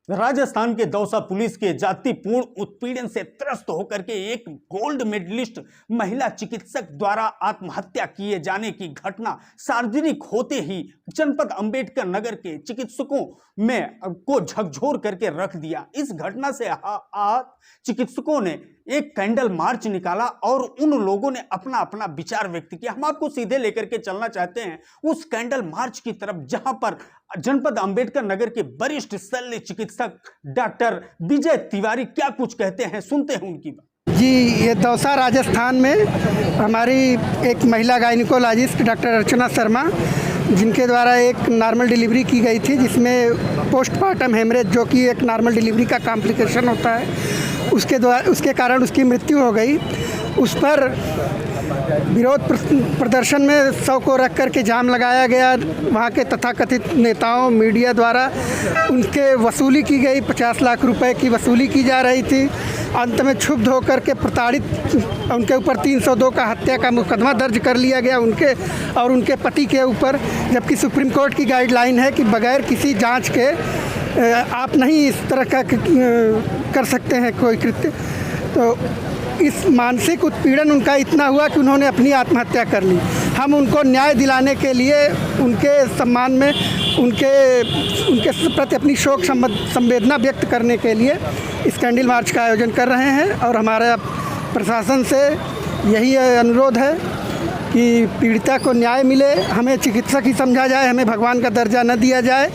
राजस्थान के दौसा पुलिस के जातिपूर्ण उत्पीड़न से त्रस्त होकर के एक गोल्ड मेडलिस्ट महिला चिकित्सक द्वारा आत्महत्या किए जाने की घटना सार्वजनिक होते ही जनपद अंबेडकर नगर के चिकित्सकों में को झकझोर करके रख दिया। इस घटना से आहत चिकित्सकों ने एक कैंडल मार्च निकाला और उन लोगों ने अपना अपना विचार व्यक्त किया। हम आपको सीधे लेकर के चलना चाहते हैं उस कैंडल मार्च की तरफ, जहां पर जनपद अंबेडकर नगर के वरिष्ठ शल्य चिकित्सक डॉक्टर विजय तिवारी क्या कुछ कहते हैं, सुनते हैं उनकी बात। जी, ये दौसा राजस्थान में हमारी एक महिला गायनिकोलॉजिस्ट डॉक्टर अर्चना शर्मा, जिनके द्वारा एक नॉर्मल डिलीवरी की गई थी, जिसमें पोस्टमार्टम हेमरेज, जो कि एक नॉर्मल डिलीवरी का कॉम्प्लिकेशन होता है, उसके कारण उसकी मृत्यु हो गई। उस पर विरोध प्रदर्शन में 100 को रख कर के जाम लगाया गया। वहाँ के तथाकथित नेताओं, मीडिया द्वारा उनके वसूली की गई, 50 लाख रुपए की वसूली की जा रही थी। अंत में क्षुब्ध होकर के प्रताड़ित उनके ऊपर 302 का हत्या का मुकदमा दर्ज कर लिया गया, उनके और उनके पति के ऊपर। जबकि सुप्रीम कोर्ट की गाइडलाइन है कि बगैर किसी जांच के आप नहीं इस तरह का कर सकते हैं कोई कृत्य। तो इस मानसिक उत्पीड़न उनका इतना हुआ कि उन्होंने अपनी आत्महत्या कर ली। हम उनको न्याय दिलाने के लिए उनके सम्मान में उनके प्रति अपनी शोक संवेदना व्यक्त करने के लिए इस कैंडल मार्च का आयोजन कर रहे हैं। और हमारा प्रशासन से यही अनुरोध है कि पीड़िता को न्याय मिले, हमें चिकित्सक ही समझा जाए, हमें भगवान का दर्जा न दिया जाए,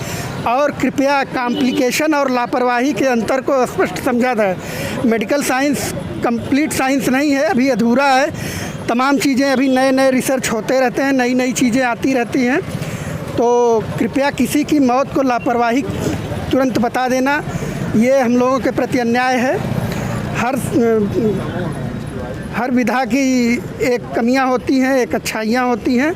और कृपया कॉम्प्लिकेशन और लापरवाही के अंतर को स्पष्ट समझा जाए। मेडिकल साइंस कंप्लीट साइंस नहीं है, अभी अधूरा है। तमाम चीज़ें अभी नए रिसर्च होते रहते हैं, नई चीज़ें आती रहती हैं। तो कृपया किसी की मौत को लापरवाही तुरंत बता देना, ये हम लोगों के प्रति अन्याय है। हर विधा की एक कमियां होती हैं, एक अच्छाइयां होती हैं,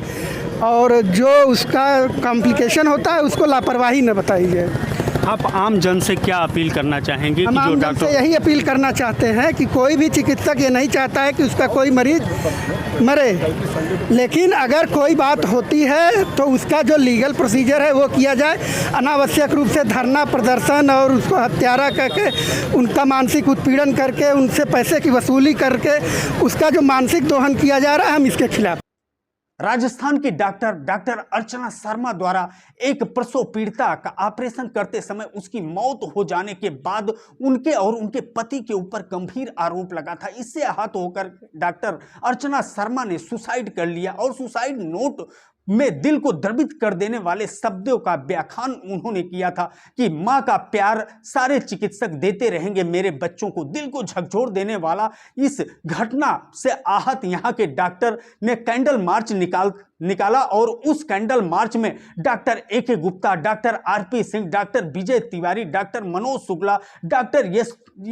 और जो उसका कॉम्प्लिकेशन होता है उसको लापरवाही न बताई जाए। आप आम जन से क्या अपील करना चाहेंगे? हम आम जन से यही अपील करना चाहते हैं कि कोई भी चिकित्सक ये नहीं चाहता है कि उसका कोई मरीज मरे, लेकिन अगर कोई बात होती है तो उसका जो लीगल प्रोसीजर है वो किया जाए। अनावश्यक रूप से धरना प्रदर्शन और उसको हत्यारा करके, उनका मानसिक उत्पीड़न करके, उनसे पैसे की वसूली करके उसका जो मानसिक दोहन किया जा रहा है, हम इसके खिलाफ। राजस्थान की डॉक्टर अर्चना शर्मा द्वारा एक प्रसव पीड़िता का ऑपरेशन करते समय उसकी मौत हो जाने के बाद उनके और उनके पति के ऊपर गंभीर आरोप लगा था। इससे आहत होकर डॉक्टर अर्चना शर्मा ने सुसाइड कर लिया और सुसाइड नोट में दिल को द्रवित कर देने वाले शब्दों का व्याख्यान उन्होंने किया था कि मां का प्यार सारे चिकित्सक देते रहेंगे मेरे बच्चों को। दिल को झकझोर देने वाला इस घटना से आहत यहां के डॉक्टर ने कैंडल मार्च निकाला और उस कैंडल मार्च में doctor AK Gupta, doctor RP Singh, doctor Vijay Tiwari, doctor Manoj Shukla, doctor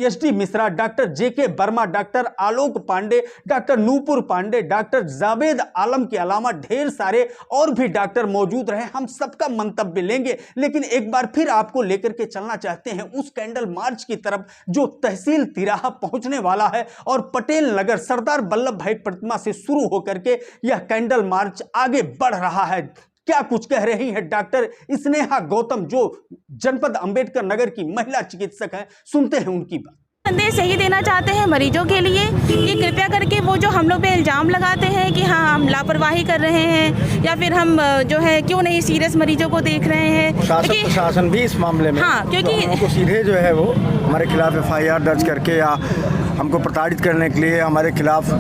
SD Mishra, doctor JK Verma, doctor Alok Pandey, doctor Nupur Pandey, doctor Javed Alam के अलावा ढेर सारे और भी डॉक्टर मौजूद रहे। हम सबका मंतव्य लेंगे, लेकिन एक बार फिर आपको लेकर के चलना चाहते हैं उस कैंडल मार्च की तरफ जो तहसील तिराहा पहुंचने वाला है और पटेल नगर सरदार वल्लभ भाई प्रतिमा से शुरू होकर के यह कैंडल मार्च आगे बढ़ रहा है। क्या कुछ कह रही है डॉक्टर स्नेहा गौतम, जो जनपद अंबेडकर नगर की महिला चिकित्सक है, सुनते हैं उनकी बात। संदेश यही देना चाहते हैं मरीजों के लिए कि कृपया करके वो जो हम लोग पे इल्ज़ाम लगाते हैं कि हाँ हम लापरवाही कर रहे हैं या फिर हम जो है क्यों नहीं सीरियस मरीजों को देख रहे हैं, प्रशासन भी इस मामले में हाँ, क्योंकि तो सीधे जो है वो हमारे खिलाफ FIR दर्ज करके या हमको प्रताड़ित करने के लिए हमारे खिलाफ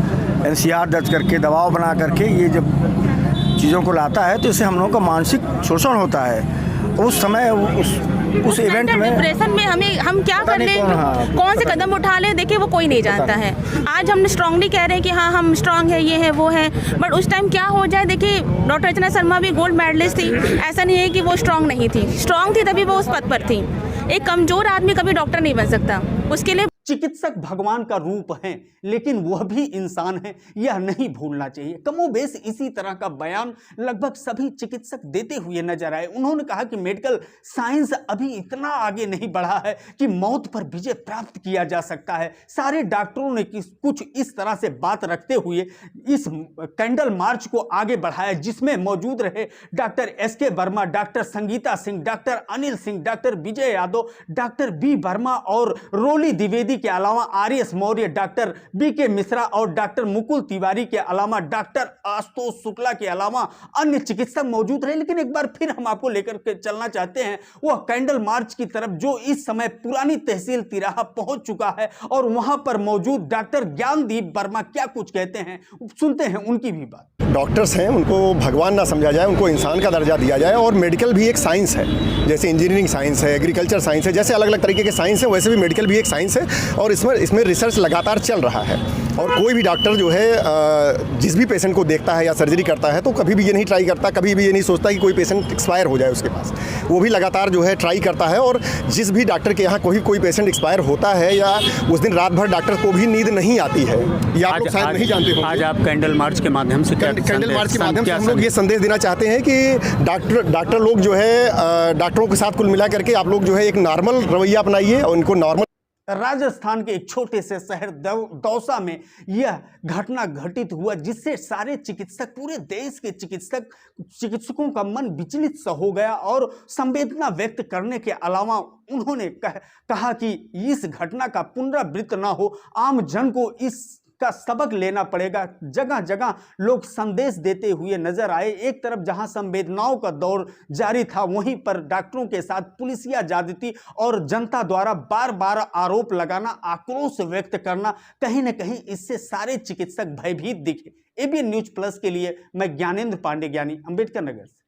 NCR दर्ज करके दबाव बना करके ये जब चीज़ों को लाता है तो इससे हम लोगों का मानसिक शोषण होता है। उस समय उस इवेंट में डिप्रेशन में हम क्या कर ले, कौन से कदम उठा ले, देखिए वो कोई नहीं जानता है। आज हम स्ट्रांगली कह रहे हैं कि हाँ हम स्ट्रांग है, ये है वो है, बट उस टाइम क्या हो जाए। देखिए डॉक्टर अर्चना शर्मा भी गोल्ड मेडलिस्ट थी, ऐसा नहीं है कि वो स्ट्रांग नहीं थी, स्ट्रांग थी तभी वो उस पद पर थी। एक कमजोर आदमी कभी डॉक्टर नहीं बन सकता, उसके लिए चिकित्सक भगवान का रूप हैं, लेकिन वह भी इंसान हैं, यह नहीं भूलना चाहिए। कमोबेश इसी तरह का बयान लगभग सभी चिकित्सक देते हुए नजर आए। उन्होंने कहा कि मेडिकल साइंस अभी इतना आगे नहीं बढ़ा है कि मौत पर विजय प्राप्त किया जा सकता है। सारे डॉक्टरों ने कुछ इस तरह से बात रखते हुए इस कैंडल मार्च को आगे बढ़ाया, जिसमें मौजूद रहे doctor SK Verma, doctor Sangeeta Singh, doctor Anil Singh, doctor Vijay Yadav, doctor B Verma और रोली द्विवेदी के अलावा RS. Maurya, doctor BK. Mishra और डॉक्टर मुकुल तिवारी के अलावा डॉक्टर आशुतोष शुक्ला के अलावा अन्य चिकित्सक मौजूद रहे। लेकिन एक बार फिर हम आपको लेकर के चलना चाहते हैं वह कैंडल मार्च की तरफ, जो इस समय पुरानी तहसील तिराहा पहुंच चुका है, और वहां पर मौजूद डॉक्टर ज्ञानदीप वर्मा क्या कुछ कहते हैं, सुनते हैं उनकी भी बात। डॉक्टर्स हैं, उनको भगवान ना समझा जाए, उनको इंसान का दर्जा दिया जाए। और मेडिकल भी एक साइंस है, जैसे इंजीनियरिंग साइंस है, एग्रीकल्चर साइंस है, जैसे अलग अलग तरीके के साइंस है, वैसे भी मेडिकल भी एक साइंस है और इसमें रिसर्च लगातार चल रहा है। और कोई भी डॉक्टर जो है जिस भी पेशेंट को देखता है या सर्जरी करता है तो कभी भी ये नहीं ट्राई करता, कभी भी ये नहीं सोचता कि कोई पेशेंट एक्सपायर हो जाए उसके पास। वो भी लगातार जो है ट्राई करता है। और जिस भी डॉक्टर के यहाँ कोई पेशेंट एक्सपायर होता है या उस दिन रात भर डॉक्टर को भी नींद नहीं आती है, ये आप लोग शायद नहीं जानते होंगे। आज आप कैंडल मार्च के माध्यम से कैंडल मार्च के माध्यम से हम लोग ये संदेश देना चाहते हैं कि डॉक्टर लोग जो है डॉक्टरों के साथ कुल मिला करके आप लोग जो है एक नॉर्मल रवैया अपनाइए और उनको नॉर्मल। राजस्थान के एक छोटे से शहर दौसा में यह घटना घटित हुआ, जिससे सारे चिकित्सक, पूरे देश के चिकित्सकों का मन विचलित सा हो गया और संवेदना व्यक्त करने के अलावा उन्होंने कहा कि इस घटना का पुनरावृत्ति न हो, आम जन को इसका सबक लेना पड़ेगा। जगह जगह लोग संदेश देते हुए नजर आए। एक तरफ जहां संवेदनाओं का दौर जारी था, वहीं पर डॉक्टरों के साथ पुलिसिया ज्यादती और जनता द्वारा बार बार आरोप लगाना, आक्रोश व्यक्त करना, कहीं न कहीं इससे सारे चिकित्सक भयभीत दिखे। एबीएन न्यूज प्लस के लिए मैं ज्ञानेंद्र पांडे, ज्ञानी, अंबेडकर नगर से।